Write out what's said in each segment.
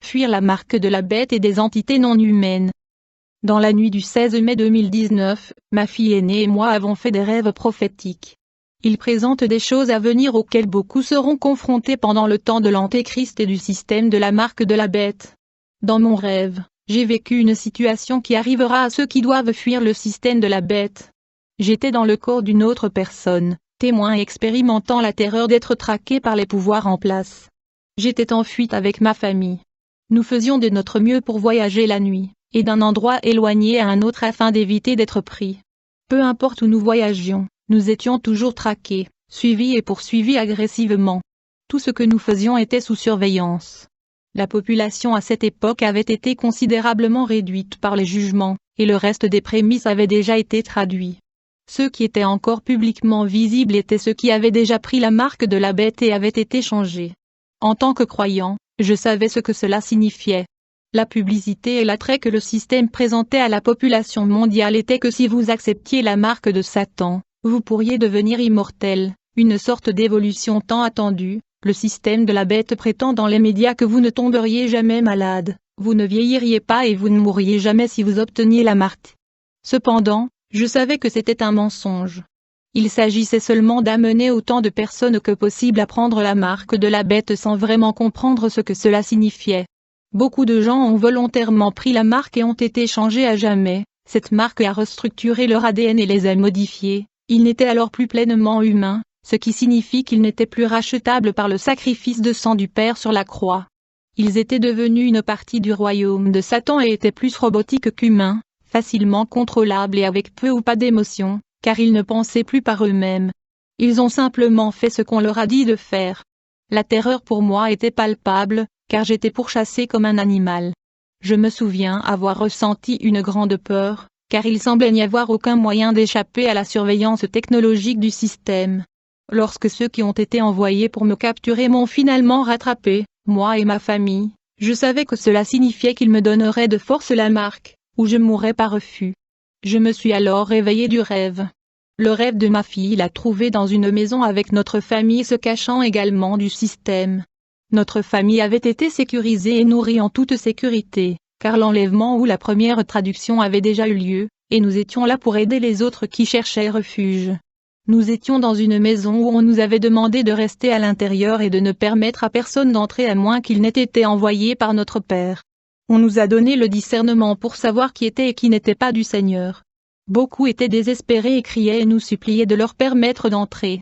fuir la marque de la bête et des entités non humaines. Dans la nuit du 16 mai 2019, ma fille aînée et moi avons fait des rêves prophétiques. Ils présentent des choses à venir auxquelles beaucoup seront confrontés pendant le temps de l'Antéchrist et du système de la marque de la bête. Dans mon rêve, j'ai vécu une situation qui arrivera à ceux qui doivent fuir le système de la bête. J'étais dans le corps d'une autre personne, témoin et expérimentant la terreur d'être traqué par les pouvoirs en place. J'étais en fuite avec ma famille. Nous faisions de notre mieux pour voyager la nuit, et d'un endroit éloigné à un autre afin d'éviter d'être pris. Peu importe où nous voyagions, nous étions toujours traqués, suivis et poursuivis agressivement. Tout ce que nous faisions était sous surveillance. La population à cette époque avait été considérablement réduite par les jugements, et le reste des prémices avait déjà été traduit. Ceux qui étaient encore publiquement visibles étaient ceux qui avaient déjà pris la marque de la bête et avaient été changés. En tant que croyant, je savais ce que cela signifiait. La publicité et l'attrait que le système présentait à la population mondiale était que si vous acceptiez la marque de Satan, vous pourriez devenir immortel, une sorte d'évolution tant attendue. Le système de la bête prétend dans les médias que vous ne tomberiez jamais malade, vous ne vieilliriez pas et vous ne mourriez jamais si vous obteniez la marque. Cependant, je savais que c'était un mensonge. Il s'agissait seulement d'amener autant de personnes que possible à prendre la marque de la bête sans vraiment comprendre ce que cela signifiait. Beaucoup de gens ont volontairement pris la marque et ont été changés à jamais. Cette marque a restructuré leur ADN et les a modifiés. Ils n'étaient alors plus pleinement humains, ce qui signifie qu'ils n'étaient plus rachetables par le sacrifice de sang du Père sur la croix. Ils étaient devenus une partie du royaume de Satan et étaient plus robotiques qu'humains, facilement contrôlables et avec peu ou pas d'émotion, car ils ne pensaient plus par eux-mêmes. Ils ont simplement fait ce qu'on leur a dit de faire. La terreur pour moi était palpable, car j'étais pourchassé comme un animal. Je me souviens avoir ressenti une grande peur, car il semblait n'y avoir aucun moyen d'échapper à la surveillance technologique du système. Lorsque ceux qui ont été envoyés pour me capturer m'ont finalement rattrapé, moi et ma famille, je savais que cela signifiait qu'ils me donneraient de force la marque, ou je mourrais par refus. Je me suis alors réveillé du rêve. Le rêve de ma fille l'a trouvée dans une maison avec notre famille se cachant également du système. Notre famille avait été sécurisée et nourrie en toute sécurité, car l'enlèvement ou la première traduction avait déjà eu lieu, et nous étions là pour aider les autres qui cherchaient refuge. Nous étions dans une maison où on nous avait demandé de rester à l'intérieur et de ne permettre à personne d'entrer à moins qu'il n'ait été envoyé par notre Père. On nous a donné le discernement pour savoir qui était et qui n'était pas du Seigneur. Beaucoup étaient désespérés et criaient et nous suppliaient de leur permettre d'entrer.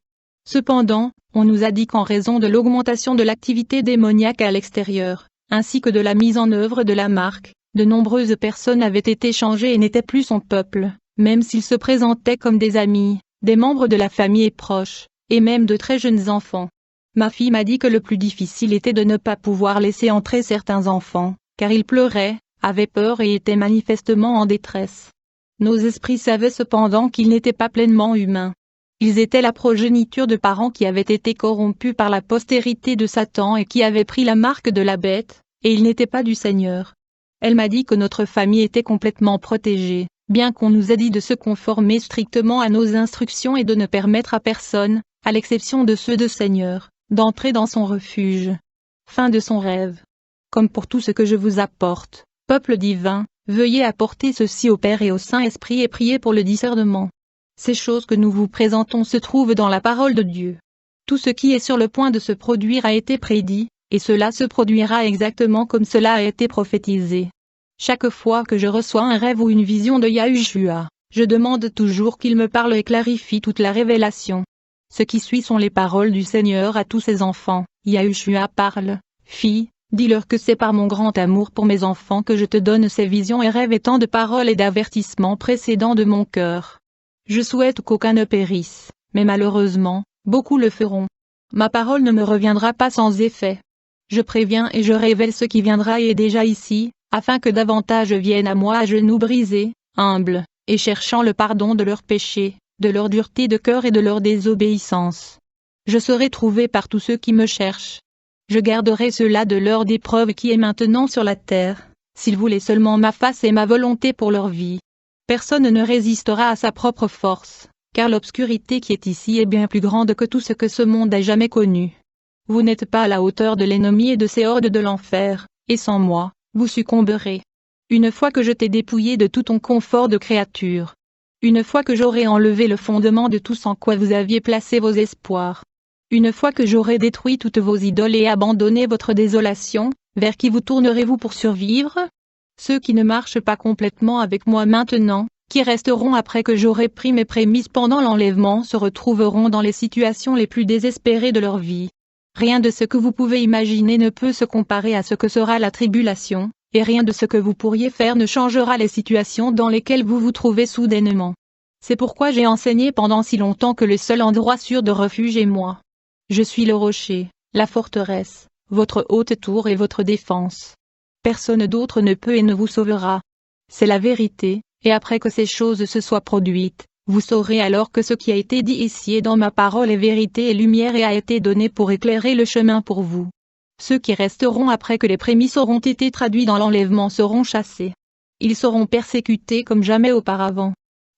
Cependant, on nous a dit qu'en raison de l'augmentation de l'activité démoniaque à l'extérieur, ainsi que de la mise en œuvre de la marque, de nombreuses personnes avaient été changées et n'étaient plus son peuple, même s'ils se présentaient comme des amis, des membres de la famille et proches, et même de très jeunes enfants. Ma fille m'a dit que le plus difficile était de ne pas pouvoir laisser entrer certains enfants, car ils pleuraient, avaient peur et étaient manifestement en détresse. Nos esprits savaient cependant qu'ils n'étaient pas pleinement humains. Ils étaient la progéniture de parents qui avaient été corrompus par la postérité de Satan et qui avaient pris la marque de la bête, et ils n'étaient pas du Seigneur. Elle m'a dit que notre famille était complètement protégée, bien qu'on nous ait dit de se conformer strictement à nos instructions et de ne permettre à personne, à l'exception de ceux de Seigneur, d'entrer dans son refuge. Fin de son rêve. Comme pour tout ce que je vous apporte, peuple divin, veuillez apporter ceci au Père et au Saint-Esprit et prier pour le discernement. Ces choses que nous vous présentons se trouvent dans la parole de Dieu. Tout ce qui est sur le point de se produire a été prédit, et cela se produira exactement comme cela a été prophétisé. Chaque fois que je reçois un rêve ou une vision de Yahushua, je demande toujours qu'il me parle et clarifie toute la révélation. Ce qui suit sont les paroles du Seigneur à tous ses enfants. Yahushua parle, fille, dis-leur que c'est par mon grand amour pour mes enfants que je te donne ces visions et rêves et tant de paroles et d'avertissements précédents de mon cœur. Je souhaite qu'aucun ne périsse, mais malheureusement, beaucoup le feront. Ma parole ne me reviendra pas sans effet. Je préviens et je révèle ce qui viendra et est déjà ici, afin que davantage viennent à moi à genoux brisés, humbles, et cherchant le pardon de leurs péchés, de leur dureté de cœur et de leur désobéissance. Je serai trouvé par tous ceux qui me cherchent. Je garderai ceux-là de l'heure d'épreuve qui est maintenant sur la terre, s'ils voulaient seulement ma face et ma volonté pour leur vie. Personne ne résistera à sa propre force, car l'obscurité qui est ici est bien plus grande que tout ce que ce monde a jamais connu. Vous n'êtes pas à la hauteur de l'ennemi et de ses hordes de l'enfer, et sans moi, vous succomberez. Une fois que je t'ai dépouillé de tout ton confort de créature. Une fois que j'aurai enlevé le fondement de tout ce en quoi vous aviez placé vos espoirs. Une fois que j'aurai détruit toutes vos idoles et abandonné votre désolation, vers qui vous tournerez-vous pour survivre? Ceux qui ne marchent pas complètement avec moi maintenant, qui resteront après que j'aurai pris mes prémices pendant l'enlèvement se retrouveront dans les situations les plus désespérées de leur vie. Rien de ce que vous pouvez imaginer ne peut se comparer à ce que sera la tribulation, et rien de ce que vous pourriez faire ne changera les situations dans lesquelles vous vous trouvez soudainement. C'est pourquoi j'ai enseigné pendant si longtemps que le seul endroit sûr de refuge est moi. Je suis le rocher, la forteresse, votre haute tour et votre défense. Personne d'autre ne peut et ne vous sauvera. C'est la vérité, et après que ces choses se soient produites, vous saurez alors que ce qui a été dit ici et dans ma parole est vérité et lumière et a été donné pour éclairer le chemin pour vous. Ceux qui resteront après que les prémices auront été traduits dans l'enlèvement seront chassés. Ils seront persécutés comme jamais auparavant.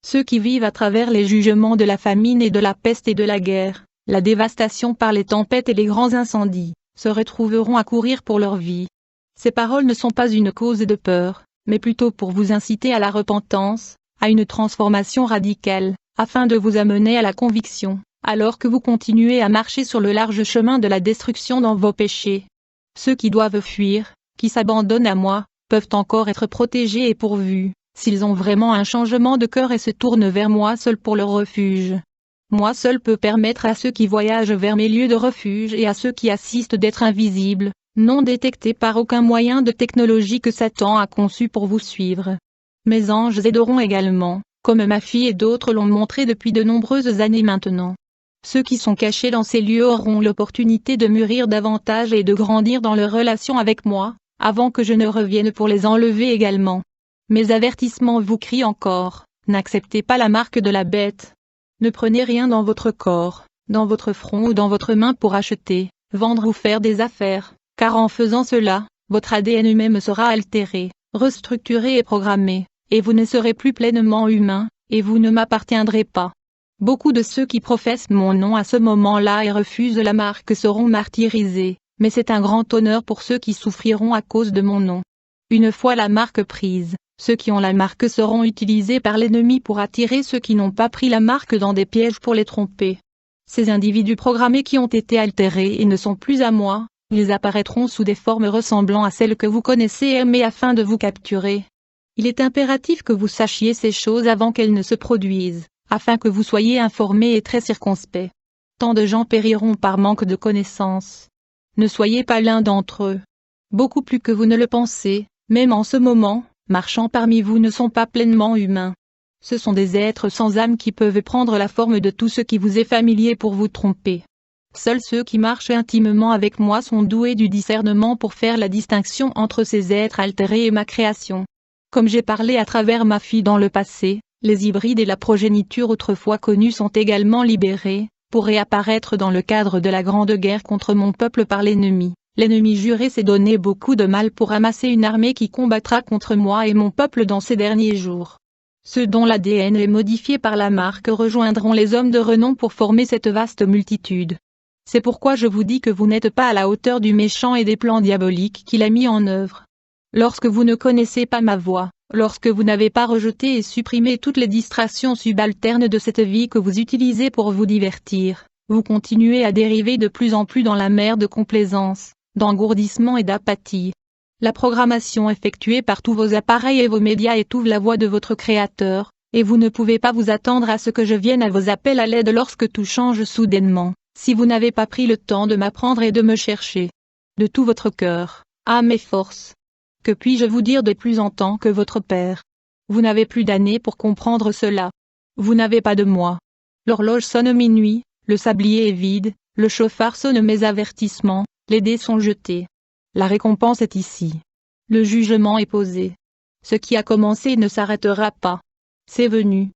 Ceux qui vivent à travers les jugements de la famine et de la peste et de la guerre, la dévastation par les tempêtes et les grands incendies, se retrouveront à courir pour leur vie. Ces paroles ne sont pas une cause de peur, mais plutôt pour vous inciter à la repentance, à une transformation radicale, afin de vous amener à la conviction, alors que vous continuez à marcher sur le large chemin de la destruction dans vos péchés. Ceux qui doivent fuir, qui s'abandonnent à moi, peuvent encore être protégés et pourvus, s'ils ont vraiment un changement de cœur et se tournent vers moi seul pour leur refuge. Moi seul peux permettre à ceux qui voyagent vers mes lieux de refuge et à ceux qui assistent d'être invisibles, non détectés par aucun moyen de technologie que Satan a conçu pour vous suivre. Mes anges aideront également, comme ma fille et d'autres l'ont montré depuis de nombreuses années maintenant. Ceux qui sont cachés dans ces lieux auront l'opportunité de mûrir davantage et de grandir dans leur relation avec moi, avant que je ne revienne pour les enlever également. Mes avertissements vous crient encore, n'acceptez pas la marque de la bête. Ne prenez rien dans votre corps, dans votre front ou dans votre main pour acheter, vendre ou faire des affaires, car en faisant cela, votre ADN même sera altéré, restructuré et programmé, et vous ne serez plus pleinement humain, et vous ne m'appartiendrez pas. Beaucoup de ceux qui professent mon nom à ce moment-là et refusent la marque seront martyrisés, mais c'est un grand honneur pour ceux qui souffriront à cause de mon nom. Une fois la marque prise, ceux qui ont la marque seront utilisés par l'ennemi pour attirer ceux qui n'ont pas pris la marque dans des pièges pour les tromper. Ces individus programmés qui ont été altérés et ne sont plus à moi, ils apparaîtront sous des formes ressemblant à celles que vous connaissez et aimez afin de vous capturer. Il est impératif que vous sachiez ces choses avant qu'elles ne se produisent, afin que vous soyez informés et très circonspects. Tant de gens périront par manque de connaissances. Ne soyez pas l'un d'entre eux. Beaucoup plus que vous ne le pensez, même en ce moment, marchant parmi vous ne sont pas pleinement humains. Ce sont des êtres sans âme qui peuvent prendre la forme de tout ce qui vous est familier pour vous tromper. Seuls ceux qui marchent intimement avec moi sont doués du discernement pour faire la distinction entre ces êtres altérés et ma création. Comme j'ai parlé à travers ma fille dans le passé, les hybrides et la progéniture autrefois connue sont également libérés, pour réapparaître dans le cadre de la grande guerre contre mon peuple par l'ennemi. L'ennemi juré s'est donné beaucoup de mal pour amasser une armée qui combattra contre moi et mon peuple dans ces derniers jours. Ceux dont l'ADN est modifié par la marque rejoindront les hommes de renom pour former cette vaste multitude. C'est pourquoi je vous dis que vous n'êtes pas à la hauteur du méchant et des plans diaboliques qu'il a mis en œuvre. Lorsque vous ne connaissez pas ma voix, lorsque vous n'avez pas rejeté et supprimé toutes les distractions subalternes de cette vie que vous utilisez pour vous divertir, vous continuez à dériver de plus en plus dans la mer de complaisance, d'engourdissement et d'apathie. La programmation effectuée par tous vos appareils et vos médias étouffe la voix de votre Créateur, et vous ne pouvez pas vous attendre à ce que je vienne à vos appels à l'aide lorsque tout change soudainement, si vous n'avez pas pris le temps de m'apprendre et de me chercher. De tout votre cœur, âme et force. Que puis-je vous dire de plus en tant que votre Père? Vous n'avez plus d'années pour comprendre cela. Vous n'avez pas de mois. L'horloge sonne minuit, le sablier est vide, le chauffard sonne mes avertissements, les dés sont jetés. La récompense est ici. Le jugement est posé. Ce qui a commencé ne s'arrêtera pas. C'est venu.